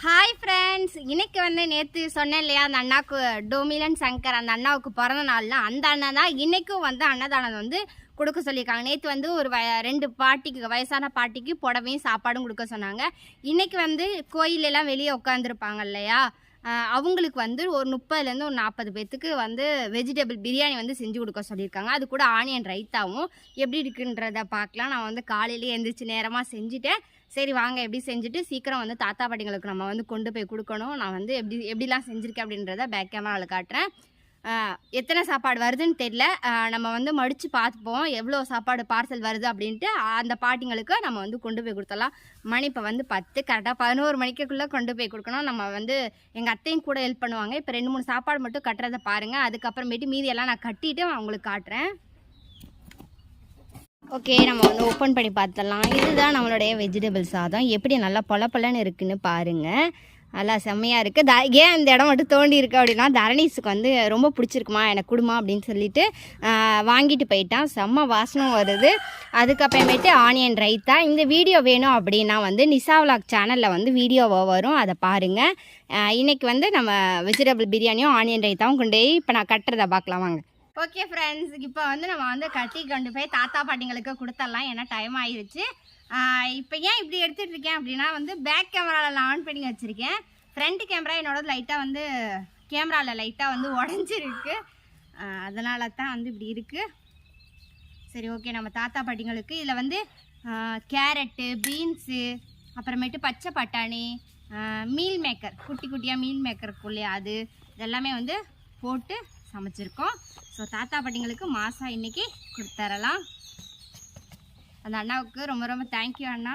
Hi friends, இன்னைக்கு வந்து நேற்று சொன்னேன் இல்லையா, அந்த அண்ணாவுக்கு டோமிலன் சங்கர் அந்த அண்ணாவுக்கு பிறந்த நாள்னா அந்த அண்ணா தான் இன்றைக்கும் வந்து அன்னதானம் வந்து கொடுக்க சொல்லியிருக்காங்க. நேற்று வந்து ஒரு 2 பாட்டிக்கு, வயசான பாட்டிக்கு புடவையும் சாப்பாடும் கொடுக்க சொன்னாங்க. இன்றைக்கி வந்து கோயிலெல்லாம் வெளியே உட்காந்துருப்பாங்க இல்லையா, அவங்களுக்கு வந்து ஒரு 30லேருந்து ஒரு 40 பேர்த்துக்கு வந்து வெஜிடபிள் பிரியாணி வந்து செஞ்சு கொடுக்க சொல்லியிருக்காங்க. அது கூட ஆனியன் ரைத்தாவும் எப்படி இருக்குன்றத பார்க்கலாம். நான் வந்து காலையிலேயே எழுந்திரிச்சு நேரமாக செஞ்சுட்டேன். சரி வாங்க எப்படி செஞ்சுட்டு சீக்கிரம் வந்து தாத்தா பாட்டிங்களுக்கு நம்ம வந்து கொண்டு போய் கொடுக்கணும். நான் வந்து எப்படிலாம் செஞ்சுருக்கேன் அப்படின்றத பேக் கேமராவில் காட்டுறேன். எத்தனை சாப்பாடு வருதுன்னு தெரியல, நம்ம வந்து மடித்து பார்த்துப்போம் எவ்வளோ சாப்பாடு பார்சல் வருது அப்படின்ட்டு. அந்த பாட்டிங்களுக்கு நம்ம வந்து கொண்டு போய் கொடுத்துடலாம். மணி இப்போ வந்து 10, கரெக்டாக 11 மணிக்குள்ளே கொண்டு போய் கொடுக்கணும். நம்ம வந்து எங்கள் அத்தையும் கூட ஹெல்ப் பண்ணுவாங்க. இப்போ 2-3 சாப்பாடு மட்டும் கட்டுறதை பாருங்கள். அதுக்கப்புறமேட்டு மீதியெல்லாம் நான் கட்டிட்டு உங்களுக்கு காட்டுறேன். ஓகே, நம்ம வந்து ஓப்பன் பண்ணி பார்த்துடலாம். இதுதான் நம்மளுடைய வெஜிடபிள் சாதம். எப்படி நல்லா பொலன்னு இருக்குன்னு பாருங்கள். நல்லா செம்மையாக இருக்குது. ஏன் இந்த இடம் மட்டும் தோண்டி இருக்குது அப்படின்னா, தரணீஸுக்கு வந்து ரொம்ப பிடிச்சிருக்குமா, எனக்கு கொடுமா அப்படின்னு சொல்லிட்டு வாங்கிட்டு போயிட்டான். செம்ம வாசனம் வருது. அதுக்கப்புறமேட்டு ஆனியன் ரைத்தா. இந்த வீடியோ வேணும் அப்படின்னா வந்து நிஷா விலாக் சேனலில் வந்து வீடியோவாக வரும், அதை பாருங்கள். இன்றைக்கி வந்து நம்ம வெஜிடபிள் பிரியாணியும் ஆனியன் ரைத்தாவும் கொண்டு போய் இப்போ நான் கட்டுறதை பார்க்கலாம் வாங்க. ஓகே ஃப்ரெண்ட்ஸ், இப்போ வந்து நம்ம வந்து கட்டி கொண்டு போய் தாத்தா பாட்டிங்களுக்கு கொடுத்துடலாம். ஏன்னா டைம் ஆயிடுச்சு. இப்போ ஏன் இப்படி எடுத்துகிட்டு இருக்கேன் அப்படின்னா வந்து பேக் கேமராவில் ஆன் பண்ணி வச்சுருக்கேன். ஃப்ரண்ட் கேமரா என்னோட லைட்டாக வந்து கேமராவில் லைட்டாக வந்து உடஞ்சிருக்கு. அதனால தான் வந்து இப்படி இருக்குது. சரி ஓகே, நம்ம தாத்தா பாட்டிங்களுக்கு இதில் வந்து கேரட்டு, பீன்ஸு, அப்புறமேட்டு பச்சை பட்டாணி, மீல் மேக்கர், குட்டி குட்டியாக மீல் மேக்கருக்குள்ளே அது இதெல்லாமே வந்து போட்டு சமைச்சிருக்கோம். ஸோ தாத்தா பாட்டிங்களுக்கு மாசா இன்றைக்கி கொடுத்துடலாம். அந்த அண்ணாவுக்கு ரொம்ப ரொம்ப தேங்க்யூ அண்ணா.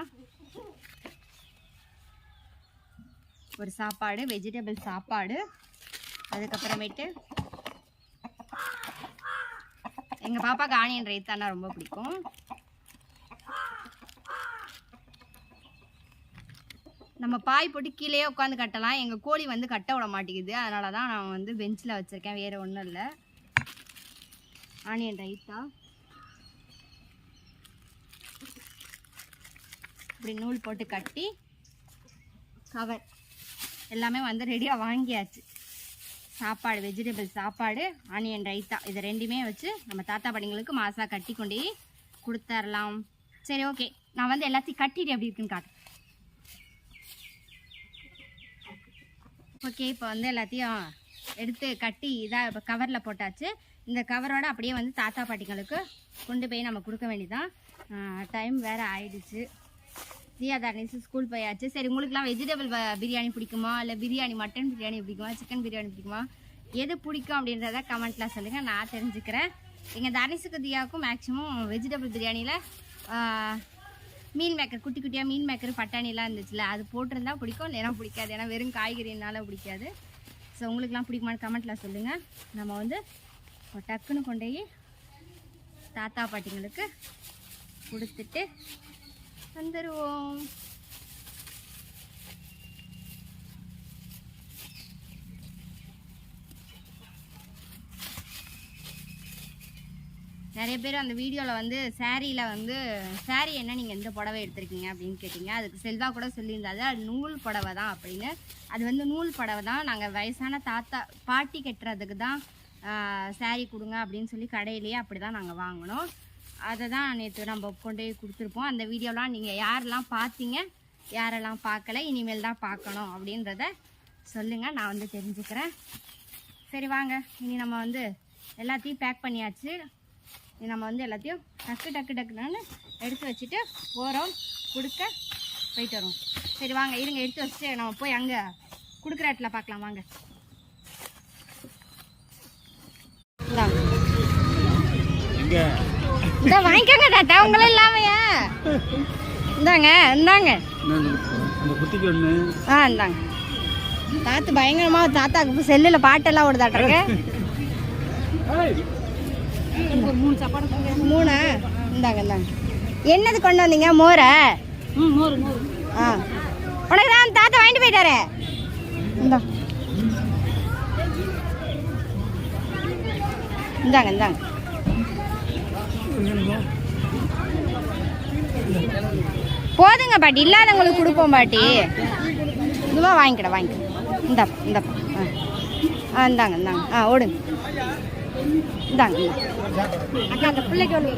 ஒரு சாப்பாடு, வெஜிடபிள் சாப்பாடு. அதுக்கப்புறமேட்டு எங்கள் பாப்பாவுக்கு ஆனியன் ரைத்தானா ரொம்ப பிடிக்கும். நம்ம பாய் போட்டு கீழே உட்காந்து கட்டலாம். எங்கள் கோழி வந்து கட்ட விட மாட்டேங்குது. அதனால தான் நான் வந்து பெஞ்சில் வச்சுருக்கேன், வேறு ஒன்றும் இல்லை. ஆனியன் ரைத்தா இப்படி நூல் போட்டு கட்டி கவர் எல்லாமே வந்து ரெடியாக வாங்கியாச்சு. சாப்பாடு, வெஜிடபிள் சாப்பாடு, ஆனியன் ரைத்தா, இது ரெண்டுமே வச்சு நம்ம தாத்தா பாட்டிங்களுக்கு மாசா கட்டி கொண்டு கொடுத்துடலாம். சரி ஓகே, நான் வந்து எல்லாத்தையும் கட்டிட்டு எப்படி இருக்குன்னு காட்டுறேன். ஓகே, இப்போ வந்து எல்லாத்தையும் எடுத்து கட்டி இதாக இப்போ கவரில் போட்டாச்சு. இந்த கவரோட அப்படியே வந்து தாத்தா பாட்டிங்களுக்கு கொண்டு போய் நம்ம கொடுக்க வேண்டியதான். டைம் வேறு ஆயிடுச்சு. ஜியா தரணீஸ் ஸ்கூல் போயாச்சு. சரி, உங்களுக்குலாம் வெஜிடபிள் பிரியாணி பிடிக்குமா, இல்லை பிரியாணி மட்டன் பிரியாணி பிடிக்குமா, சிக்கன் பிரியாணி பிடிக்குமா, எது பிடிக்கும் அப்படின்றத கமெண்ட்டில் சொல்லுங்கள், நான் தெரிஞ்சுக்கிறேன். எங்கள் தரணீஸுக்கு தியாவுக்கும் மேக்ஸிமம் வெஜிடபிள் பிரியாணியில் மீல் மேக்கர், குட்டி குட்டியாக மீல் மேக்கர் பட்டாணிலாம் இருந்துச்சுல, அது போட்டிருந்தா பிடிக்கும், நேரம் பிடிக்காது. ஏன்னா வெறும் காய்கறினால பிடிக்காது. ஸோ உங்களுக்குலாம் பிடிக்குமான்னு கமெண்ட்டில் சொல்லுங்கள். நம்ம வந்து டக்குன்னு கொண்டு போய் தாத்தா பாட்டிங்களுக்கு கொடுத்துட்டு வந்துடுவோம். நிறைய பேர் அந்த வீடியோவில் வந்து சாரியில் வந்து சாரி என்ன நீங்கள் எந்த புடவை எடுத்திருக்கீங்க அப்படின்னு கேட்டிங்க. அதுக்கு செல்வா கூட சொல்லியிருந்தாது அது நூல் புடவை தான் அப்படின்னு. அது வந்து நூல் புடவை தான். நாங்கள் வயசான தாத்தா பாட்டி கட்டுறதுக்கு தான் சாரி கொடுங்க அப்படின்னு சொல்லி கடையிலேயே அப்படி தான் நாங்கள் வாங்கினோம். அதை தான் நேற்று நம்ம கொண்டு போய் கொடுத்துருப்போம். அந்த வீடியோலாம் நீங்கள் யாரெல்லாம் பார்த்தீங்க, யாரெல்லாம் பார்க்கல, இனிமேல் தான் பார்க்கணும் அப்படின்றத சொல்லுங்கள், நான் வந்து தெரிஞ்சுக்கிறேன். சரி வாங்க, இனி நம்ம வந்து எல்லாத்தையும் பேக் பண்ணியாச்சு. நம்ம வந்து எல்லாத்தையும் டக்குன்னு எடுத்து வச்சுட்டு போகிறோம், கொடுக்க போயிட்டு வரோம். சரி வாங்க, இருங்க எடுத்து வச்சுட்டு நம்ம போய் அங்கே கொடுக்குற இடத்துல பார்க்கலாம் வாங்க. இந்த வாங்கிக்கோங்க தாத்தா, உங்களும் இல்லாமையா? இந்தாங்க இந்தாங்க. இந்தாங்க. தாத்து பயங்கரமாக தாத்தாக்கு செல்லில் பாட்டெல்லாம் ஓடுதாட்டுருக்கு. 3 சாப்பாடு 3. இந்தாங்க இந்தாங்க. என்னது கொண்டு வந்தீங்க? மோரை? மோர். உனக்கு தான் தாத்தா வாங்கிட்டு போயிட்டாரு. இந்தா இந்தாங்க இந்தாங்க. போதுங்க பாட்டி, இல்லாதவங்களுக்கு கொடுப்போம் பாட்டி. வேணுமா வாங்கிக்கடா இந்தா இந்தாங்க ஓடுங்க இந்தாங்க அக்கா அந்த பிள்ளைக்கு ஒன்று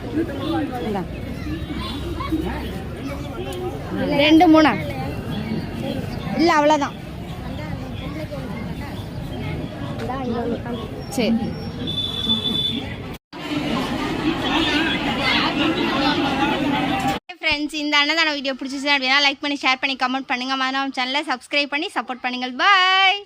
இந்தாங்க 2 3 இல்லை அவ்வளோதான் சரி ஃப்ரெண்ட்ஸ் இந்த அன்னதான வீடியோ பிடிச்சிச்சு அப்படின்னா லைக் பண்ணி ஷேர் பண்ணி கமெண்ட் பண்ணுங்கள் மறக்காம சேனலை சப்ஸ்கிரைப் பண்ணி சப்போர்ட் பண்ணுங்கள் பாய்